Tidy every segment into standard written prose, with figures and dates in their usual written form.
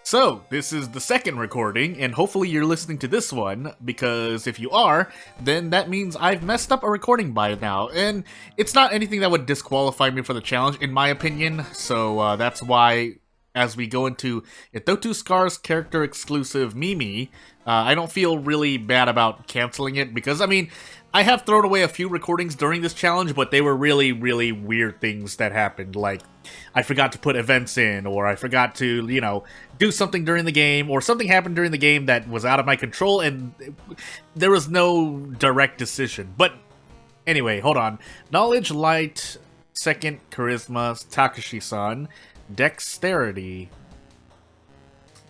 So, this is the second recording, and hopefully you're listening to this one, because if you are, then that means I've messed up a recording by now, and it's not anything that would disqualify me for the challenge, in my opinion, so that's why, as we go into Itotu Scar's character exclusive Mimi, I don't feel really bad about canceling it, because, I mean, I have thrown away a few recordings during this challenge, but they were really, really weird things that happened, like, I forgot to put events in, or I forgot to, do something during the game, or something happened during the game that was out of my control, and there was no direct decision. But anyway, hold on. Knowledge, Light, Second, Charisma, Takashi-san, Dexterity.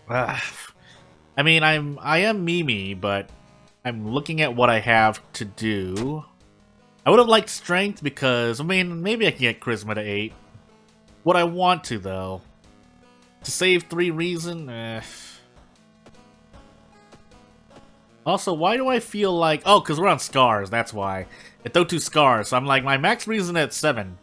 I mean, I am Mimi, but I'm looking at what I have to do. I would have liked Strength because, I mean, maybe I can get Charisma to 8. Would I want to, though? To save 3 reason? Also, why do I feel like... Oh, because we're on Scars, that's why. Itotu Scars, so I'm like, my max reason at 7.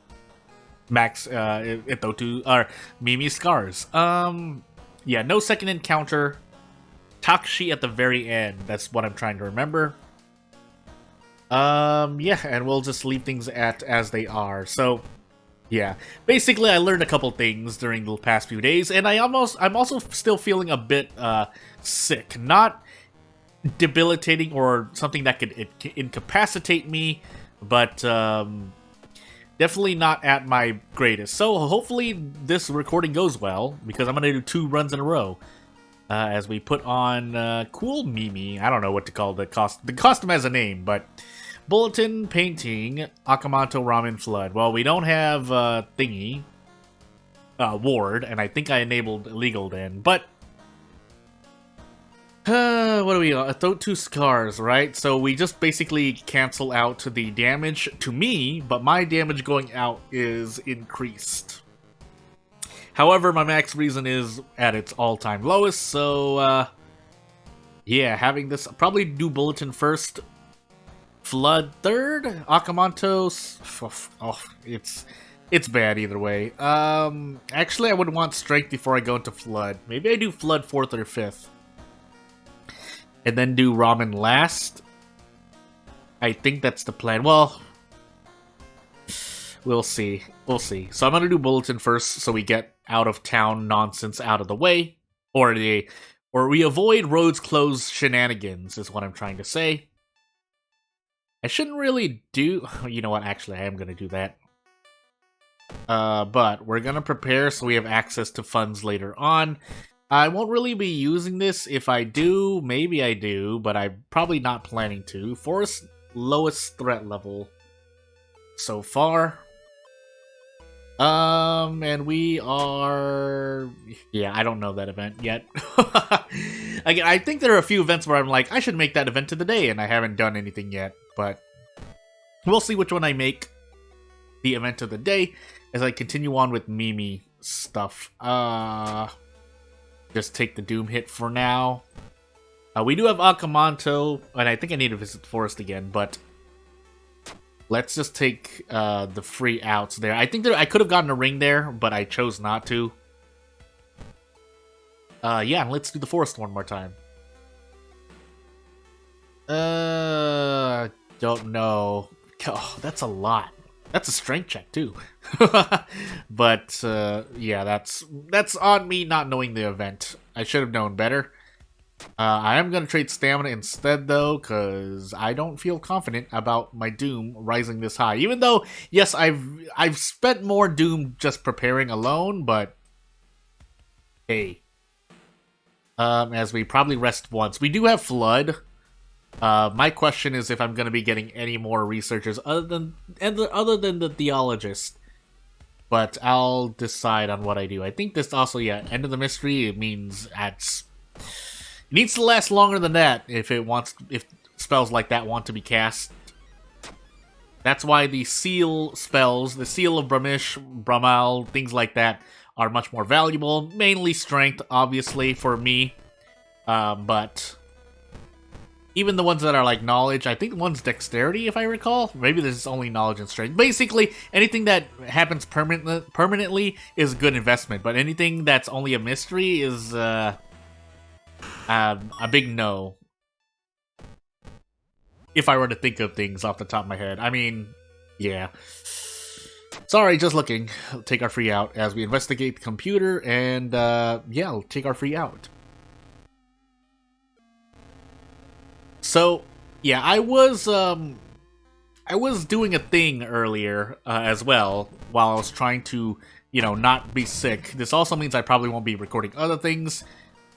Max, Itotu, or Mimi Scars. Yeah, no second encounter. Takashi at the very end, that's what I'm trying to remember. Yeah, and we'll just leave things as they are, so... Yeah, basically I learned a couple things during the past few days, and I'm also still feeling a bit sick. Not debilitating or something that could incapacitate me, but definitely not at my greatest. So hopefully this recording goes well, because I'm going to do 2 runs in a row. As we put on Cool Mimi. I don't know what to call the costume. The costume has a name, but... Bulletin, Painting, Akamanto, Ramen, Flood. Well, we don't have Thingy, Ward, and I think I enabled Illegal then, but... what do we got? Throat 2 Scars, right? So we just basically cancel out the damage to me, but my damage going out is increased. However, my max reason is at its all-time lowest, so, yeah, having this... I'll probably do Bulletin first... Flood third, Akamanto. Oh, it's bad either way. Actually, I would want Strength before I go into Flood. Maybe I do Flood 4th or 5th, and then do Ramen last. I think that's the plan. Well, we'll see. We'll see. So I'm gonna do Bulletin first, so we get out of town nonsense out of the way, or we avoid roads closed shenanigans. Is what I'm trying to say. I shouldn't really do... You know what, actually, I am going to do that. But we're going to prepare so we have access to funds later on. I won't really be using this. If I do, maybe I do, but I'm probably not planning to. Forest lowest threat level so far. And we are... Yeah, I don't know that event yet. Again, I think there are a few events where I'm like, I should make that event of the day, and I haven't done anything yet, but we'll see which one I make the event of the day as I continue on with Mimi stuff. Just take the Doom hit for now. We do have Akamanto, and I think I need to visit the forest again, but let's just take the free outs there. I think I could have gotten a ring there, but I chose not to. Yeah, let's do the forest one more time. Don't know. Oh, that's a lot. That's a strength check, too. But, yeah, that's on me not knowing the event. I should have known better. I am going to trade stamina instead, though, because I don't feel confident about my Doom rising this high. Even though, yes, I've spent more Doom just preparing alone, but hey. As we probably rest once. We do have Flood. My question is if I'm going to be getting any more researchers other than the Theologist. But I'll decide on what I do. I think this also, yeah, End of the Mystery, it means it needs to last longer than that if spells like that want to be cast. That's why the seal spells, the Seal of Bramish, Bramal, things like that, are much more valuable. Mainly Strength, obviously, for me. But Even the ones that are like knowledge, I think one's dexterity, if I recall. Maybe this is only knowledge and strength. Basically, anything that happens permanently is good investment, but anything that's only a mystery is a big no. If I were to think of things off the top of my head. I mean, yeah. Sorry, just looking. I'll take our free out as we investigate the computer, and yeah, I'll take our free out. So, yeah, I was doing a thing earlier as well while I was trying to, not be sick. This also means I probably won't be recording other things,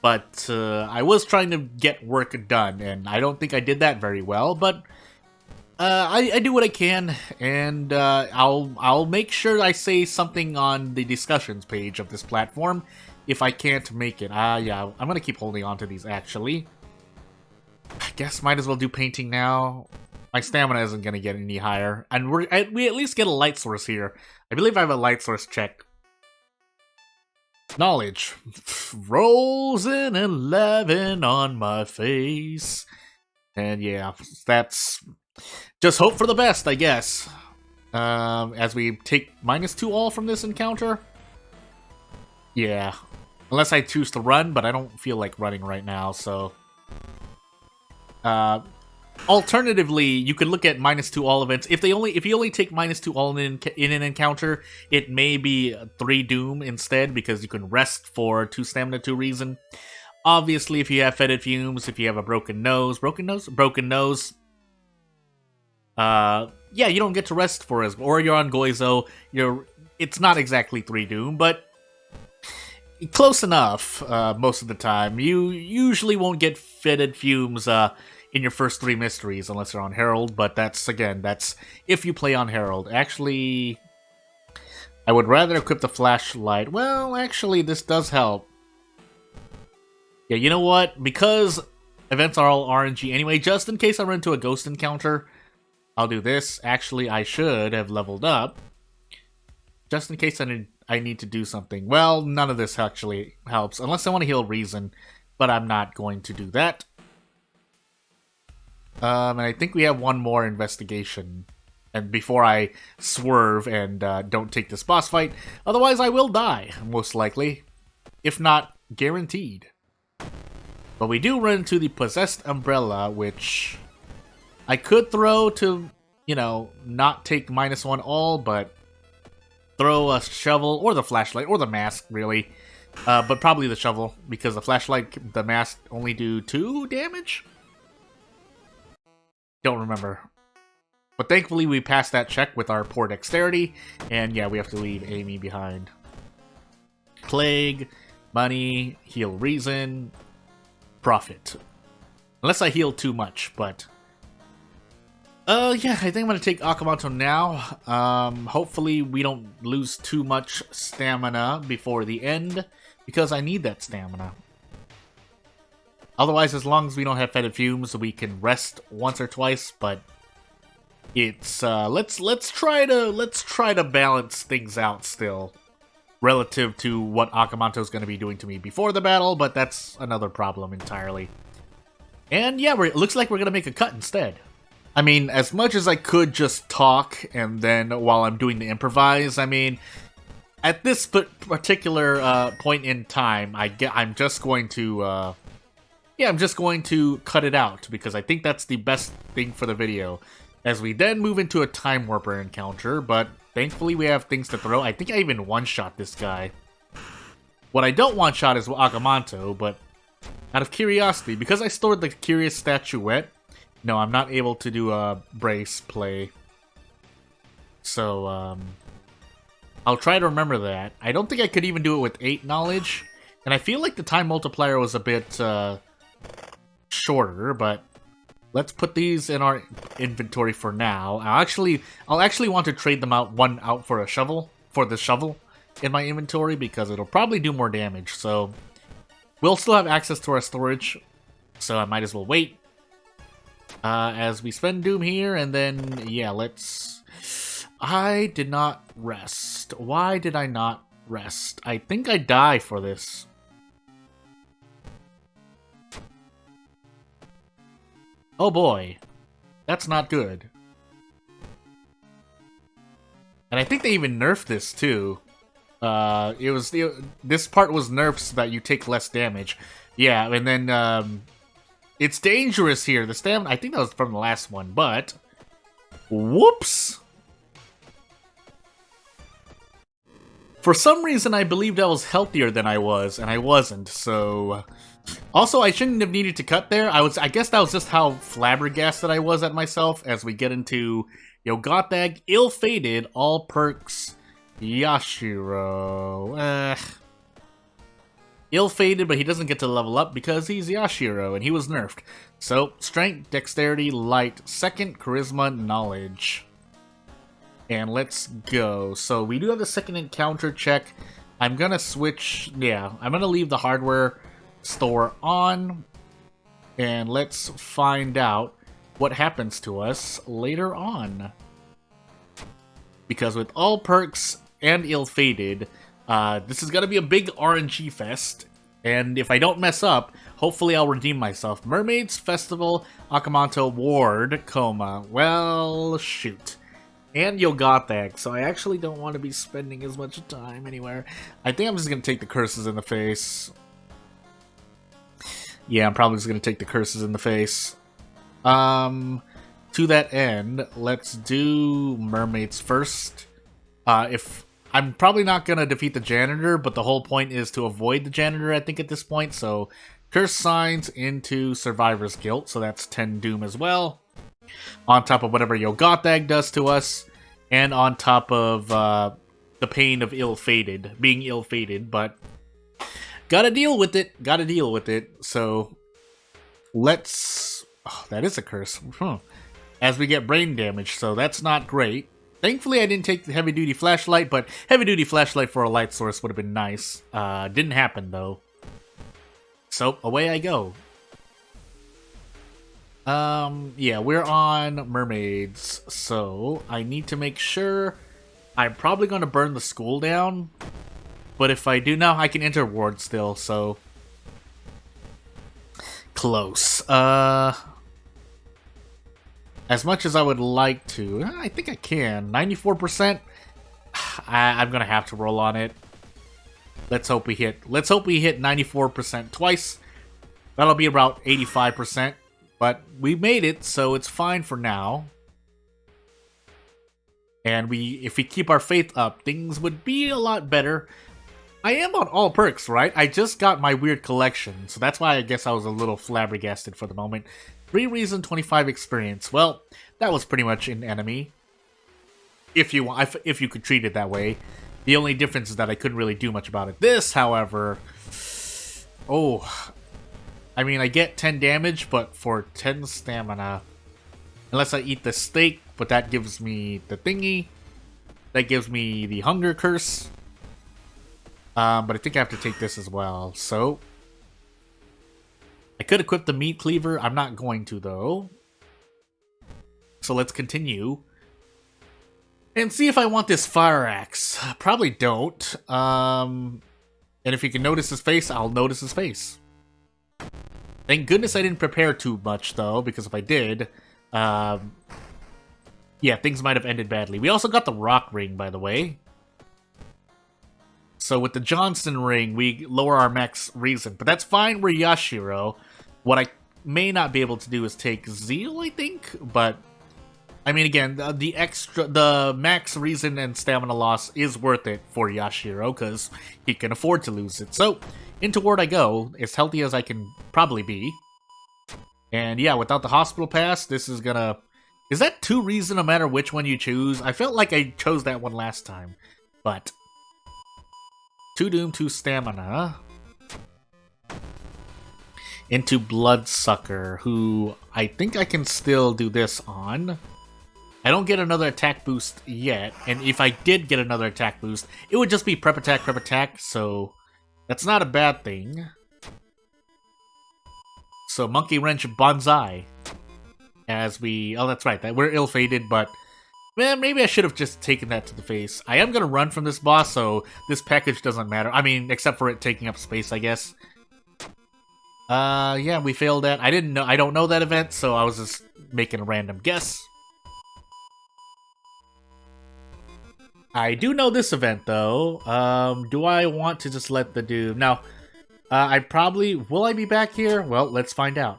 but I was trying to get work done, and I don't think I did that very well. But I do what I can, and I'll make sure I say something on the discussions page of this platform if I can't make it. Yeah, I'm gonna keep holding on to these actually. I guess might as well do painting now. My stamina isn't going to get any higher. And we at least get a light source here. I believe I have a light source check. Knowledge. Rolls an 11 on my face. And yeah, that's just hope for the best, I guess. As we take -2 all from this encounter. Yeah. Unless I choose to run, but I don't feel like running right now, so... Alternatively, you could look at -2 all events. If you only take -2 all in an encounter, it may be 3 doom instead because you can rest for 2 stamina 2 reason. Obviously, if you have fetid fumes, if you have a broken nose, yeah, you don't get to rest for as, or you're on Goizo. It's not exactly 3 doom, but close enough. Most of the time, you usually won't get fetid fumes. In your first 3 mysteries, unless you're on Herald, but that's if you play on Herald. Actually, I would rather equip the flashlight. Well, actually, this does help. Yeah, you know what? Because events are all RNG anyway, just in case I run into a ghost encounter, I'll do this. Actually, I should have leveled up. Just in case I need to do something. Well, none of this actually helps, unless I want to heal Reason, but I'm not going to do that. And I think we have one more investigation. And before I swerve and don't take this boss fight, otherwise I will die, most likely. If not, guaranteed. But we do run into the Possessed Umbrella, which I could throw to, not take -1 all, but throw a shovel, or the flashlight, or the mask, really. But probably the shovel, because the flashlight, the mask only do 2 damage? Don't remember. But thankfully we passed that check with our poor dexterity, and yeah, we have to leave Amy behind. Plague, money, heal Reason, profit. Unless I heal too much, but... yeah, I think I'm gonna take Akamoto now. Hopefully we don't lose too much stamina before the end, because I need that stamina. Otherwise, as long as we don't have fetid fumes, we can rest once or twice. But it's let's try to balance things out still, relative to what Akamoto's going to be doing to me before the battle. But that's another problem entirely. And yeah, it looks like we're gonna make a cut instead. I mean, as much as I could just talk and then while I'm doing the improvise, I mean, at this particular point in time, I'm just going to. Yeah, I'm just going to cut it out, because I think that's the best thing for the video. As we then move into a Time Warper encounter, but thankfully we have things to throw. I think I even one-shot this guy. What I don't one-shot is Akamoto, but out of curiosity, because I stored the Curious Statuette, no, I'm not able to do a brace play. So, I'll try to remember that. I don't think I could even do it with 8 knowledge, and I feel like the time multiplier was a bit, shorter, but let's put these in our inventory for now. I'll actually want to trade them one out for the shovel in my inventory, because it'll probably do more damage. So we'll still have access to our storage, so I might as well wait as we spend doom here, and then yeah, I did not rest. Why did I not rest? I think I die for this. Oh boy. That's not good. And I think they even nerfed this too. This part was nerfed so that you take less damage. Yeah, and then it's dangerous here. The stamina, I think that was from the last one, but whoops. For some reason, I believed I was healthier than I was, and I wasn't. So, also, I shouldn't have needed to cut there. I guess that was just how flabbergasted I was at myself as we get into Yogatag, Ill-Fated, All Perks, Yashiro. Ill-Fated, but he doesn't get to level up because he's Yashiro, and he was nerfed. So, Strength, Dexterity, Light, Second, Charisma, Knowledge. And let's go. So, we do have the second encounter check. I'm gonna switch, I'm gonna leave the hardware store on. And let's find out what happens to us later on. Because with All Perks and Ill-Fated, this is gonna be a big RNG fest. And if I don't mess up, hopefully I'll redeem myself. Mermaids, Festival, Akamanto, Ward, Coma. Well, shoot. And Yogatag, so I actually don't want to be spending as much time anywhere. I think I'm just gonna take the curses in the face. Yeah, I'm probably just gonna take the curses in the face. To that end, let's do mermaids first. If I'm probably not gonna defeat the janitor, but the whole point is to avoid the janitor, I think, at this point. So, curse signs into survivor's guilt, so that's 10 doom as well. On top of whatever Yogatag does to us, and on top of the pain of being ill-fated, but gotta deal with it, so let's... Oh, that is a curse. As we get brain damage, so that's not great. Thankfully, I didn't take the heavy-duty flashlight, but heavy-duty flashlight for a light source would have been nice. Didn't happen, though. So, away I go. Yeah, we're on mermaids, so I need to make sure. I'm probably going to burn the school down, but if I do now, I can enter ward still, so... Close. As much as I would like to, I think I can. 94%? I'm going to have to roll on it. Let's hope we hit 94% twice. That'll be about 85%. But we made it, so it's fine for now. And if we keep our faith up, things would be a lot better. I am on all perks, right? I just got my weird collection, so that's why I guess I was a little flabbergasted for the moment. 3 reason, 25 experience. Well, that was pretty much an enemy. If you could treat it that way. The only difference is that I couldn't really do much about it. This, however... Oh... I mean, I get 10 damage, but for 10 stamina. Unless I eat the steak, but that gives me the thingy. That gives me the hunger curse. But I think I have to take this as well, so... I could equip the meat cleaver. I'm not going to, though. So let's continue. And see if I want this fire axe. Probably don't. And if you can notice his face, I'll notice his face. Thank goodness I didn't prepare too much, though, because if I did, yeah, things might have ended badly. We also got the rock ring, by the way. So with the Johnston ring, we lower our max reason. But that's fine, we're Yashiro. What I may not be able to do is take Zeal, I think. But, I mean, again, the max reason and stamina loss is worth it for Yashiro, because he can afford to lose it. So... into ward I go, as healthy as I can probably be. And yeah, without the hospital pass, this is gonna... Is that 2 reason no matter which one you choose? I felt like I chose that one last time. But... 2 doom, 2 stamina. Into Bloodsucker, who I think I can still do this on. I don't get another attack boost yet, and if I did get another attack boost, it would just be prep attack, so... That's not a bad thing. So, Monkey Wrench Bonsai. As we... Oh, that's right. We're ill-fated, but... Man, maybe I should have just taken that to the face. I am going to run from this boss, so this package doesn't matter. I mean, except for it taking up space, I guess. Yeah, we failed that. I don't know that event, so I was just making a random guess. I do know this event, though. Do I want to just let the dude... Now, I probably... Will I be back here? Well, let's find out.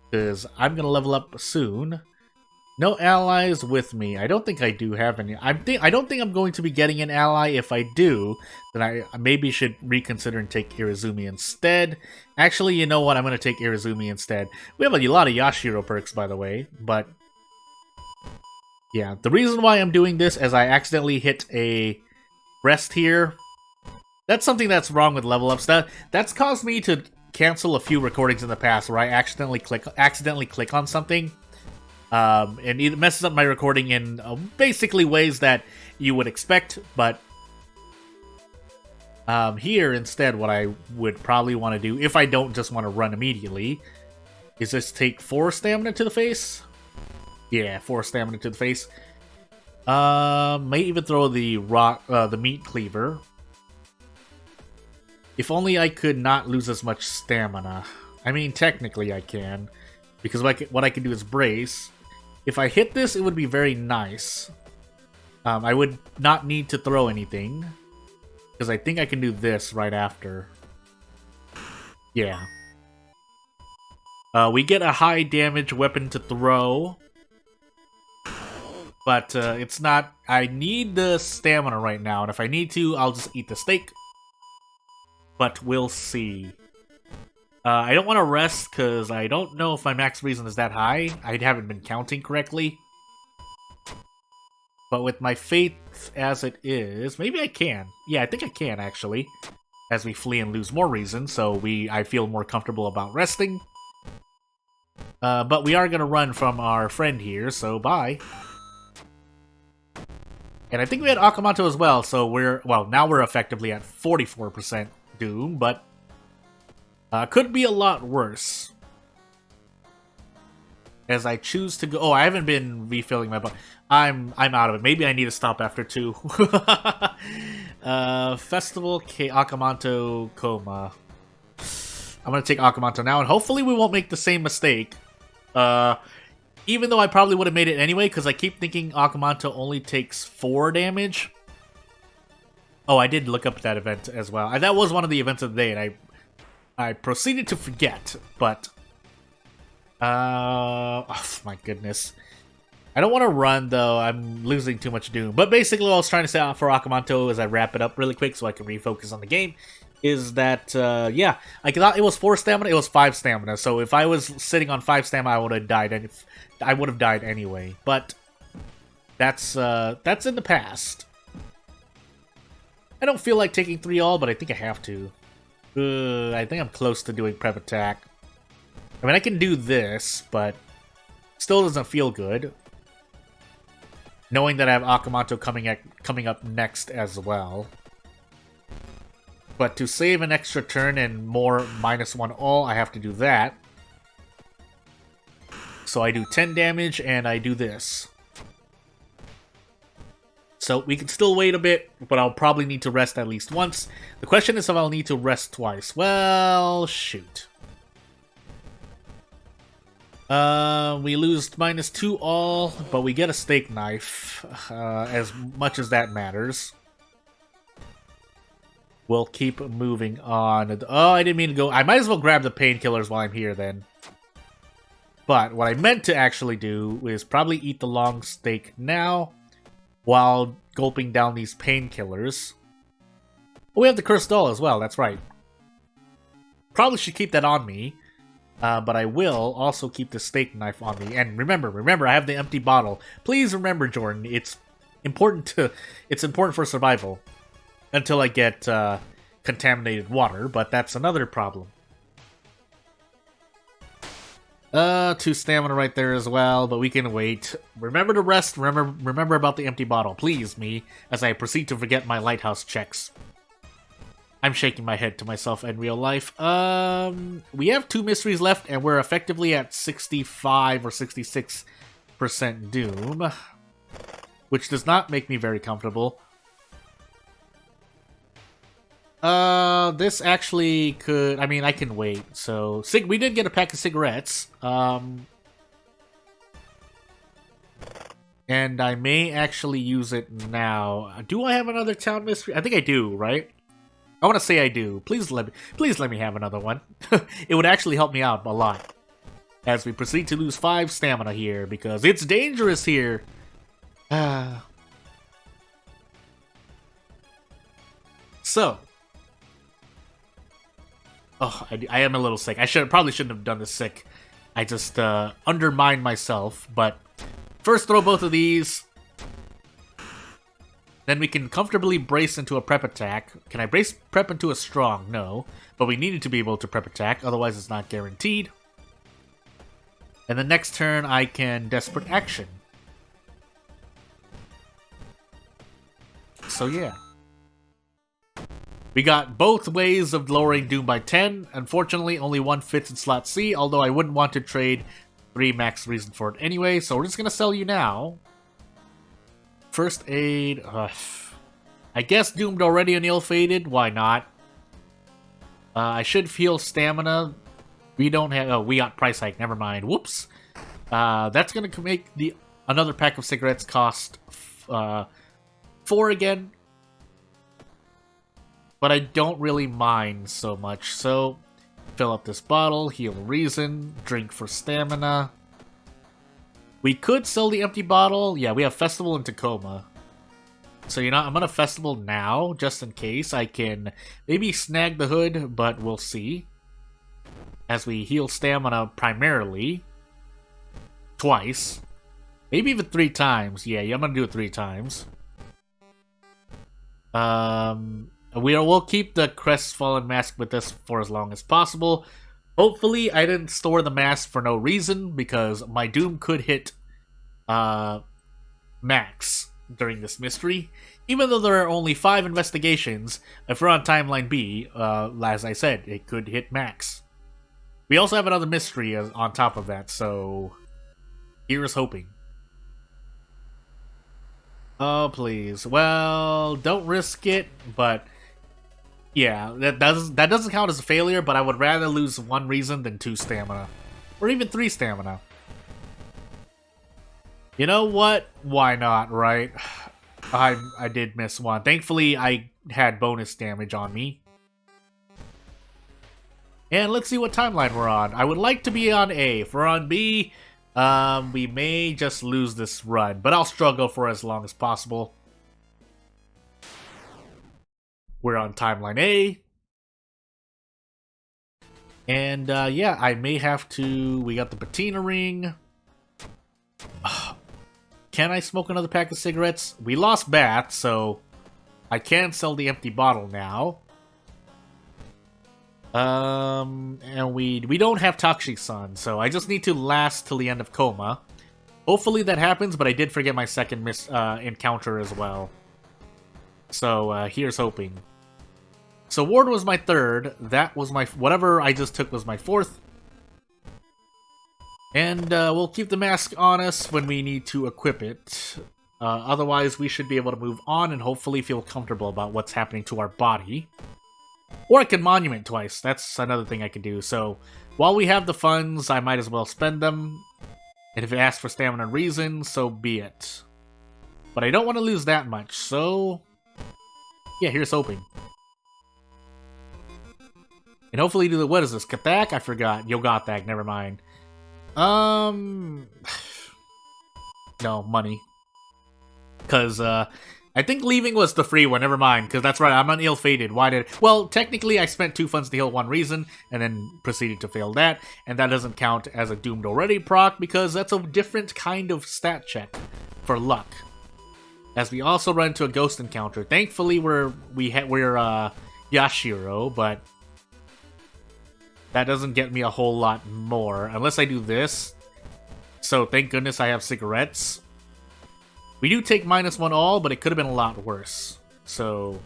Because I'm going to level up soon. No allies with me. I don't think I do have any. I don't think I'm going to be getting an ally. If I do, then I maybe should reconsider and take Irizumi instead. Actually, you know what? I'm going to take Irizumi instead. We have a lot of Yashiro perks, by the way, but... Yeah, the reason why I'm doing this is I accidentally hit a rest here. That's something that's wrong with level ups. That's caused me to cancel a few recordings in the past where I accidentally click on something. And it messes up my recording in basically ways that you would expect, but here instead what I would probably want to do, if I don't just want to run immediately, is just take 4 stamina to the face. Yeah, 4 stamina to the face. May even throw the meat cleaver. If only I could not lose as much stamina. I mean, technically I can, because what I can do is brace. If I hit this, it would be very nice. I would not need to throw anything, because I think I can do this right after. Yeah. We get a high damage weapon to throw. But it's not... I need the stamina right now, and if I need to, I'll just eat the steak. But we'll see. I don't want to rest, because I don't know if my max reason is that high. I haven't been counting correctly. But with my faith as it is, maybe I can. Yeah, I think I can, actually. As we flee and lose more reason, so I feel more comfortable about resting. But we are going to run from our friend here, so bye. And I think we had Akamoto as well, so now we're effectively at 44% Doom, but could be a lot worse. As I choose to go... Oh, I haven't been refilling my... I'm out of it. Maybe I need to stop after 2. Festival Akamoto Coma. I'm going to take Akamoto now, and hopefully we won't make the same mistake. Even though I probably would have made it anyway, because I keep thinking Akamoto only takes 4 damage. Oh, I did look up that event as well. That was one of the events of the day, and I proceeded to forget, but... oh my goodness. I don't want to run, though. I'm losing too much Doom. But basically what I was trying to say for Akamoto as I wrap it up really quick so I can refocus on the game is that, yeah, I thought it was 4 stamina, it was 5 stamina. So if I was sitting on 5 stamina, I would have died, and I would have died anyway. But that's in the past. I don't feel like taking 3 all, but I think I have to. I think I'm close to doing prep attack. I mean, I can do this, but still doesn't feel good. Knowing that I have Akamoto coming up next as well. But to save an extra turn and more -1 all, I have to do that. So I do 10 damage, and I do this. So we can still wait a bit, but I'll probably need to rest at least once. The question is if I'll need to rest twice. Well, shoot. We lose -2 all, but we get a steak knife, as much as that matters. We'll keep moving on. Oh, I didn't mean to go... I might as well grab the painkillers while I'm here, then. But what I meant to actually do is probably eat the long steak now, while gulping down these painkillers. Oh, we have the cursed doll as well, that's right. Probably should keep that on me. But I will also keep the steak knife on me. And remember, I have the empty bottle. Please remember, Jordan, it's important for survival. Until I get contaminated water, but that's another problem. 2 stamina right there as well, but we can wait. Remember to rest, remember about the empty bottle, please, me, as I proceed to forget my lighthouse checks. I'm shaking my head to myself in real life. We have 2 mysteries left, and we're effectively at 65 or 66% Doom. Which does not make me very comfortable. This actually could... I mean, I can wait. So, we did get a pack of cigarettes. And I may actually use it now. Do I have another town mystery? I think I do, right? I want to say I do. Please let me have another one. It would actually help me out a lot. As we proceed to lose 5 stamina here, because it's dangerous here. So. Oh, I am a little sick. Probably shouldn't have done this sick. I just undermined myself, but first throw both of these. Then we can comfortably brace into a prep attack. Can I brace prep into a strong? No. But we needed to be able to prep attack, otherwise it's not guaranteed. And the next turn I can desperate action. So yeah. We got both ways of lowering Doom by 10. Unfortunately, only one fits in slot C, although I wouldn't want to trade 3 max reason for it anyway, so we're just gonna sell you now. First aid, I guess doomed already and ill-fated, why not? I should feel stamina. We don't have, oh, we got price hike, never mind, whoops. That's gonna make another pack of cigarettes cost 4 again. But I don't really mind so much, so fill up this bottle, heal reason, drink for stamina. We could sell the empty bottle. Yeah, we have Festival in Tacoma. So, you know, I'm gonna Festival now, just in case. I can maybe snag the hood, but we'll see. As we heal stamina primarily. Twice. Maybe even 3 times. Yeah, I'm gonna do it 3 times. We'll keep the Crestfallen Mask with us for as long as possible. Hopefully, I didn't store the mask for no reason, because my Doom could hit max during this mystery. Even though there are only 5 investigations, if we're on Timeline B, as I said, it could hit max. We also have another mystery on top of that, so here's hoping. Oh, please. Well, don't risk it, but yeah, that doesn't count as a failure, but I would rather lose 1 reason than 2 stamina. Or even 3 stamina. You know what? Why not, right? I did miss 1. Thankfully, I had bonus damage on me. And let's see what timeline we're on. I would like to be on A. If we're on B, we may just lose this run, but I'll struggle for as long as possible. We're on timeline A. And yeah, I may have to... We got the patina ring. Can I smoke another pack of cigarettes? We lost Bath, so I can sell the empty bottle now. And we don't have Takshi-san, so I just need to last till the end of Coma. Hopefully that happens, but I did forget my second encounter as well. So here's hoping. So Ward was my 3rd. That was my... Whatever I just took was my 4th. And we'll keep the mask on us when we need to equip it. Otherwise, we should be able to move on and hopefully feel comfortable about what's happening to our body. Or I can monument twice. That's another thing I can do. So, while we have the funds, I might as well spend them. And if it asks for stamina and reason, so be it. But I don't want to lose that much, so... Yeah, here's hoping. And hopefully do the... What is this? Kathak? I forgot. Yogathak, never mind. No, money. Because, I think leaving was the free one, never mind, because that's right, I'm on ill-fated. Why did... Well, technically, I spent 2 funds to heal 1 reason, and then proceeded to fail that, and that doesn't count as a doomed already proc, because that's a different kind of stat check for luck. As we also run into a ghost encounter. Thankfully, we're Yashiro, but that doesn't get me a whole lot more, unless I do this. So, thank goodness I have cigarettes. We do take -1 all, but it could have been a lot worse. So,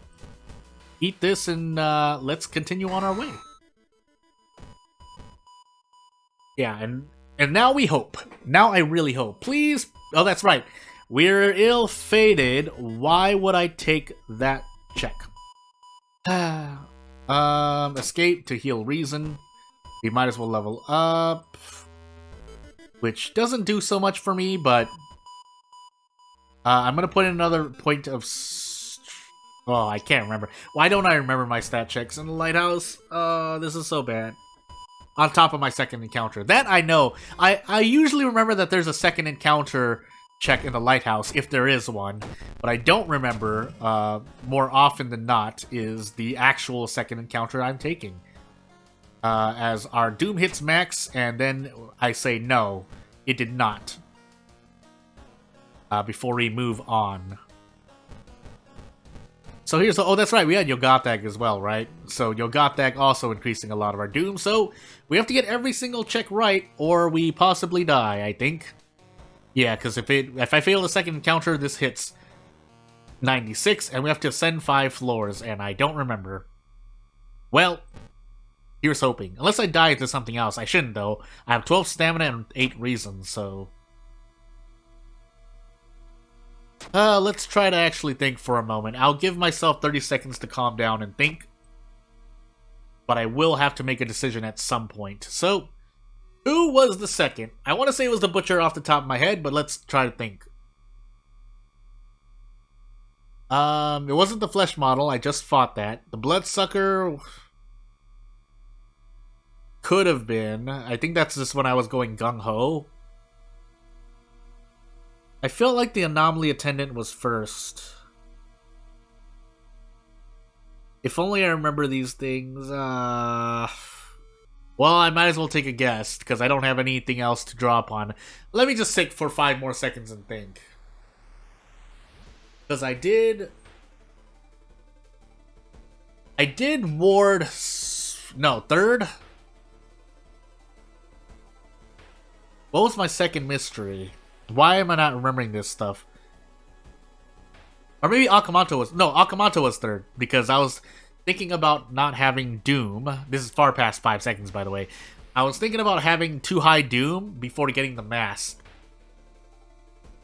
eat this and let's continue on our way. Yeah, and now we hope. Now I really hope. Please. Oh, that's right. We're ill-fated. Why would I take that check? Escape to heal reason. We might as well level up. Which doesn't do so much for me, but... I'm gonna put in another point of... Oh, I can't remember. Why don't I remember my stat checks in the lighthouse? This is so bad. On top of my second encounter. That I know. I usually remember that there's a second encounter check in the lighthouse, if there is one. But I don't remember, more often than not, is the actual second encounter I'm taking. As our Doom hits max, and then I say no, it did not. Before we move on. So here's the... Oh, that's right, we had Yogathag as well, right? So Yogathag also increasing a lot of our Doom, so we have to get every single check right, or we possibly die, I think. Yeah, because if I fail the second encounter, this hits 96, and we have to ascend 5 floors, and I don't remember. Well, here's hoping. Unless I die to something else. I shouldn't, though. I have 12 stamina and 8 reasons, so... let's try to actually think for a moment. I'll give myself 30 seconds to calm down and think. But I will have to make a decision at some point. So, who was the second? I want to say it was the Butcher off the top of my head, but let's try to think. It wasn't the Flesh Model. I just fought that. The Bloodsucker... could have been. I think that's just when I was going gung-ho. I feel like the Anomaly Attendant was first. If only I remember these things. Well, I might as well take a guess, because I don't have anything else to draw upon. Let me just sit for 5 more seconds and think. Because I did ward... No, third? What was my second mystery? Why am I not remembering this stuff? Or maybe Akamanto was... No, Akamanto was third. Because I was thinking about not having Doom. This is far past 5 seconds, by the way. I was thinking about having too high Doom before getting the mask.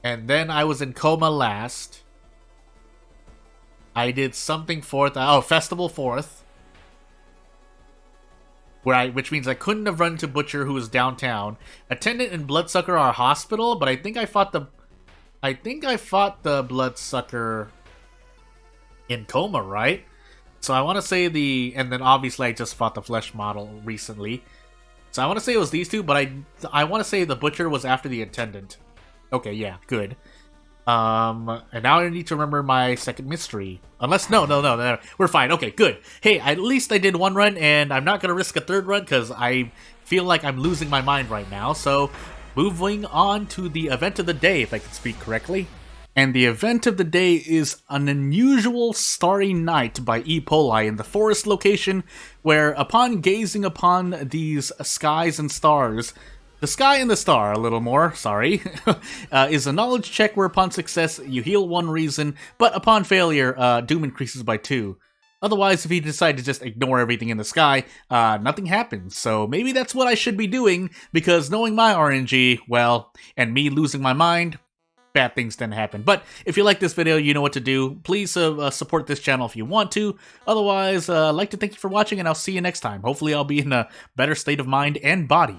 And then I was in coma last. I did something fourth. Oh, Festival fourth. Which means I couldn't have run to Butcher, who was downtown. Attendant and Bloodsucker are hospital, but I think I fought the Bloodsucker in coma, right? So I want to say and then obviously I just fought the Flesh Model recently. So I want to say it was these two, but I want to say the Butcher was after the Attendant. Okay, yeah, good. And now I need to remember my second mystery. Unless, no, we're fine. Okay, good. Hey, at least I did one run, and I'm not going to risk a third run, because I feel like I'm losing my mind right now. So, moving on to the event of the day, if I can speak correctly. And the event of the day is an unusual starry night by E. Poli in the forest location, where upon gazing upon these skies and stars... The sky and the star, a little more, sorry, is a knowledge check where upon success you heal 1 reason, but upon failure, Doom increases by 2. Otherwise, if you decide to just ignore everything in the sky, nothing happens. So maybe that's what I should be doing, because knowing my RNG, well, and me losing my mind, bad things tend to happen. But if you like this video, you know what to do. Please support this channel if you want to. Otherwise, I'd like to thank you for watching, and I'll see you next time. Hopefully I'll be in a better state of mind and body.